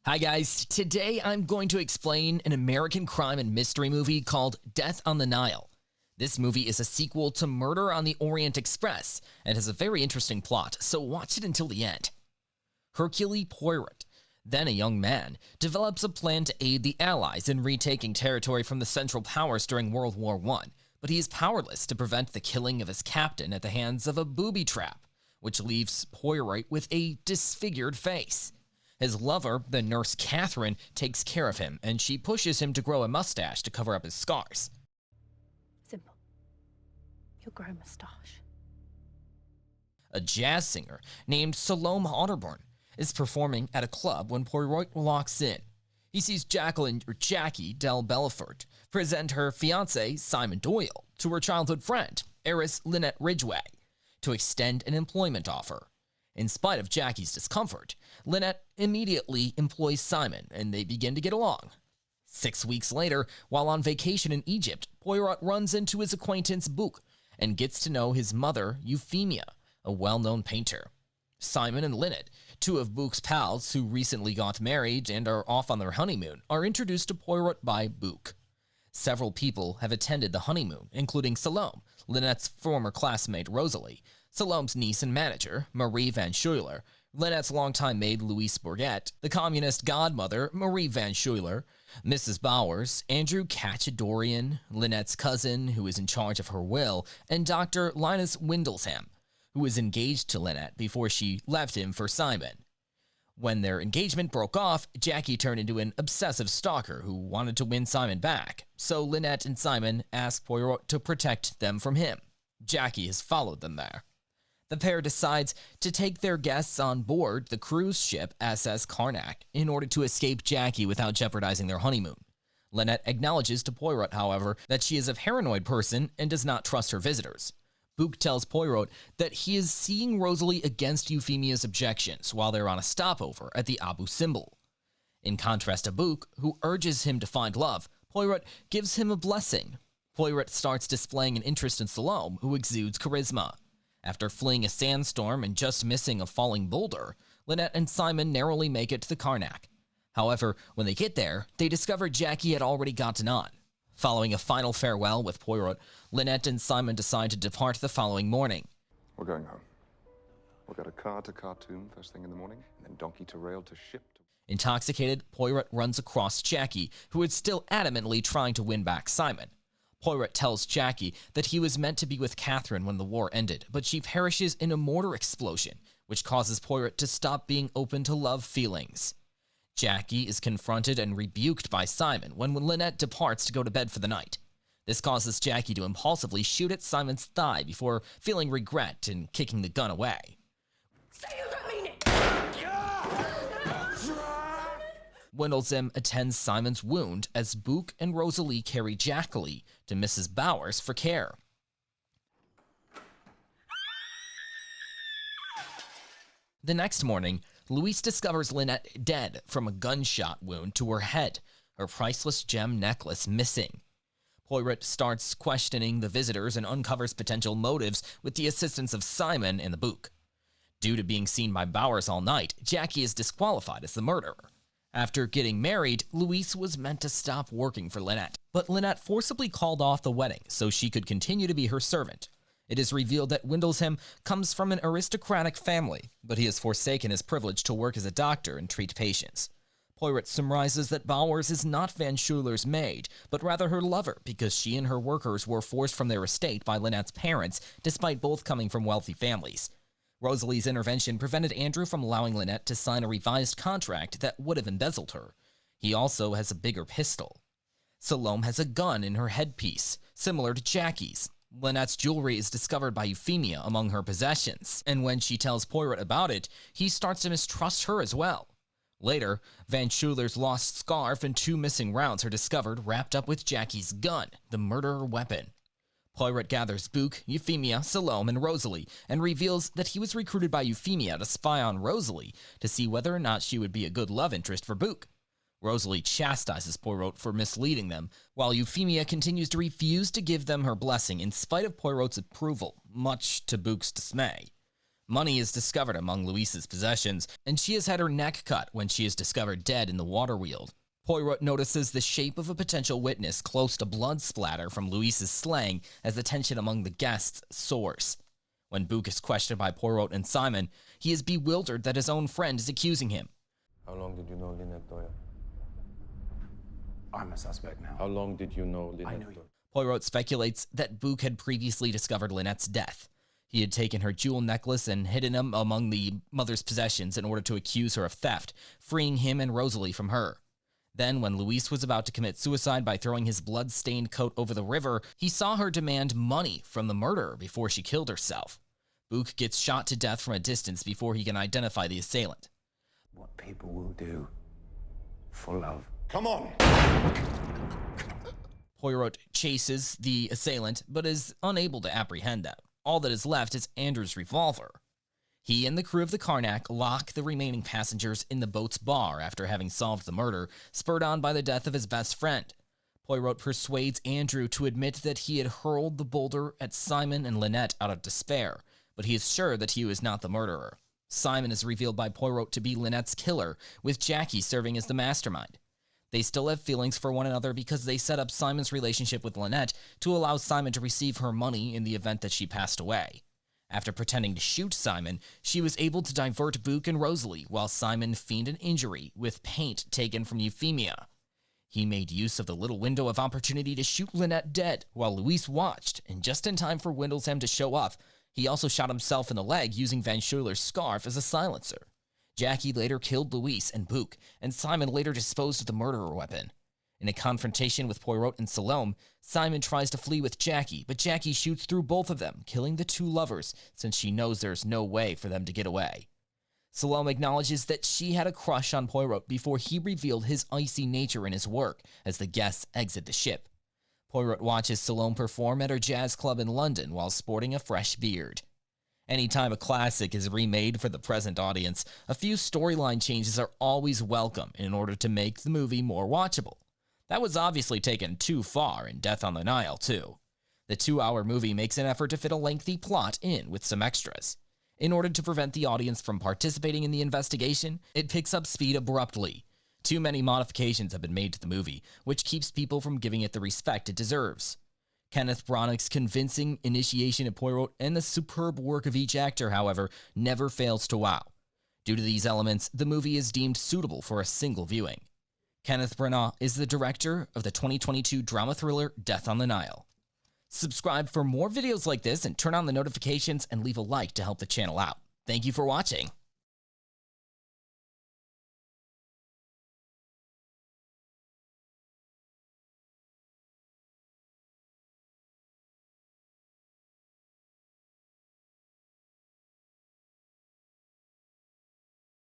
Hi guys, today I'm going to explain an American crime and mystery movie called Death on the Nile. This movie is a sequel to Murder on the Orient Express and has a very interesting plot, so watch it until the end. Hercule Poirot, then a young man, develops a plan to aid the Allies in retaking territory from the Central Powers during World War I, but he is powerless to prevent the killing of his captain at the hands of a booby trap, which leaves Poirot with a disfigured face. His lover, the nurse Catherine, takes care of him, and she pushes him to grow a mustache to cover up his scars. Simple. You'll grow a mustache. A jazz singer named Salome Otterburn is performing at a club when Poirot walks in. He sees Jacqueline, or Jackie, Del Bellefort, present her fiancé, Simon Doyle, to her childhood friend, heiress Linnet Ridgeway, to extend an employment offer. In spite of Jackie's discomfort, Linnet immediately employs Simon, and they begin to get along. 6 weeks later, while on vacation in Egypt, Poirot runs into his acquaintance Bouc and gets to know his mother, Euphemia, a well-known painter. Simon and Linnet, two of Bouc's pals who recently got married and are off on their honeymoon, are introduced to Poirot by Bouc. Several people have attended the honeymoon, including Salome, Linnet's former classmate Rosalie, Salome's niece and manager, Marie Van Schuyler, Linnet's longtime maid Louise Bourget, the communist godmother, Marie Van Schuyler, Mrs. Bowers, Andrew Cacciadorian, Linnet's cousin, who is in charge of her will, and Dr. Linus Windlesham, who was engaged to Linnet before she left him for Simon. When their engagement broke off, Jackie turned into an obsessive stalker who wanted to win Simon back, so Linnet and Simon asked Poirot to protect them from him. Jackie has followed them there. The pair decides to take their guests on board the cruise ship SS Karnak in order to escape Jackie without jeopardizing their honeymoon. Linnet acknowledges to Poirot, however, that she is a paranoid person and does not trust her visitors. Bouc tells Poirot that he is seeing Rosalie against Euphemia's objections while they're on a stopover at the Abu Simbel. In contrast to Bouc, who urges him to find love, Poirot gives him a blessing. Poirot starts displaying an interest in Salome, who exudes charisma. After fleeing a sandstorm and just missing a falling boulder, Linnet and Simon narrowly make it to the Karnak. However, when they get there, they discover Jackie had already gotten on. Following a final farewell with Poirot, Linnet and Simon decide to depart the following morning. We're going home. We'll get a car to Khartoum first thing in the morning, and then donkey to rail to ship to... Intoxicated, Poirot runs across Jackie, who is still adamantly trying to win back Simon. Poirot tells Jackie that he was meant to be with Catherine when the war ended, but she perishes in a mortar explosion, which causes Poirot to stop being open to love feelings. Jackie is confronted and rebuked by Simon when Linnet departs to go to bed for the night. This causes Jackie to impulsively shoot at Simon's thigh before feeling regret and kicking the gun away. Say you don't mean it! Windlesham attends Simon's wound as Bouc and Rosalie carry Jacqueline to Mrs. Bowers for care. The next morning, Louise discovers Linnet dead from a gunshot wound to her head, her priceless gem necklace missing. Poirot starts questioning the visitors and uncovers potential motives with the assistance of Simon and the Bouc. Due to being seen by Bowers all night, Jackie is disqualified as the murderer. After getting married, Louise was meant to stop working for Linnet, but Linnet forcibly called off the wedding so she could continue to be her servant. It is revealed that Windlesham comes from an aristocratic family, but he has forsaken his privilege to work as a doctor and treat patients. Poirot surmises that Bowers is not Van Schuyler's maid, but rather her lover because she and her workers were forced from their estate by Linnet's parents, despite both coming from wealthy families. Rosalie's intervention prevented Andrew from allowing Linnet to sign a revised contract that would have embezzled her. He also has a bigger pistol. Salome has a gun in her headpiece, similar to Jackie's. Linnet's jewelry is discovered by Euphemia among her possessions, and when she tells Poirot about it, he starts to mistrust her as well. Later, Van Schuyler's lost scarf and 2 missing rounds are discovered wrapped up with Jackie's gun, the murder weapon. Poirot gathers Bouc, Euphemia, Salome, and Rosalie, and reveals that he was recruited by Euphemia to spy on Rosalie to see whether or not she would be a good love interest for Bouc. Rosalie chastises Poirot for misleading them, while Euphemia continues to refuse to give them her blessing in spite of Poirot's approval, much to Bouc's dismay. Money is discovered among Louise's possessions, and she has had her neck cut when she is discovered dead in the water wheel. Poirot notices the shape of a potential witness close to blood splatter from Louise's slaying as the tension among the guests soars. When Bouc is questioned by Poirot and Simon, he is bewildered that his own friend is accusing him. How long did you know Linnet Doyle? I'm a suspect now. How long did you know Linnet knew you. Doyle? Poirot speculates that Bouc had previously discovered Lynette's death. He had taken her jewel necklace and hidden him among the mother's possessions in order to accuse her of theft, freeing him and Rosalie from her. Then, when Louise was about to commit suicide by throwing his blood-stained coat over the river, he saw her demand money from the murderer before she killed herself. Bouc gets shot to death from a distance before he can identify the assailant. What people will do for love. Come on! Poirot chases the assailant, but is unable to apprehend them. All that is left is Andrew's revolver. He and the crew of the Carnac lock the remaining passengers in the boat's bar after having solved the murder, spurred on by the death of his best friend. Poirot persuades Andrew to admit that he had hurled the boulder at Simon and Linnet out of despair, but he is sure that he was not the murderer. Simon is revealed by Poirot to be Lynette's killer, with Jackie serving as the mastermind. They still have feelings for one another because they set up Simon's relationship with Linnet to allow Simon to receive her money in the event that she passed away. After pretending to shoot Simon, she was able to divert Bouc and Rosalie while Simon feigned an injury with paint taken from Euphemia. He made use of the little window of opportunity to shoot Linnet dead while Louise watched, and just in time for Windlesham to show up, he also shot himself in the leg using Van Schuyler's scarf as a silencer. Jackie later killed Louise and Bouc, and Simon later disposed of the murderer weapon. In a confrontation with Poirot and Salome, Simon tries to flee with Jackie, but Jackie shoots through both of them, killing the two lovers since she knows there's no way for them to get away. Salome acknowledges that she had a crush on Poirot before he revealed his icy nature in his work as the guests exit the ship. Poirot watches Salome perform at her jazz club in London while sporting a fresh beard. Anytime a classic is remade for the present audience, a few storyline changes are always welcome in order to make the movie more watchable. That was obviously taken too far in Death on the Nile, too. The 2-hour movie makes an effort to fit a lengthy plot in with some extras. In order to prevent the audience from participating in the investigation, it picks up speed abruptly. Too many modifications have been made to the movie, which keeps people from giving it the respect it deserves. Kenneth Branagh's convincing initiation of Poirot and the superb work of each actor, however, never fails to wow. Due to these elements, the movie is deemed suitable for a single viewing. Kenneth Branagh is the director of the 2022 drama thriller Death on the Nile. Subscribe for more videos like this and turn on the notifications and leave a like to help the channel out. Thank you for watching.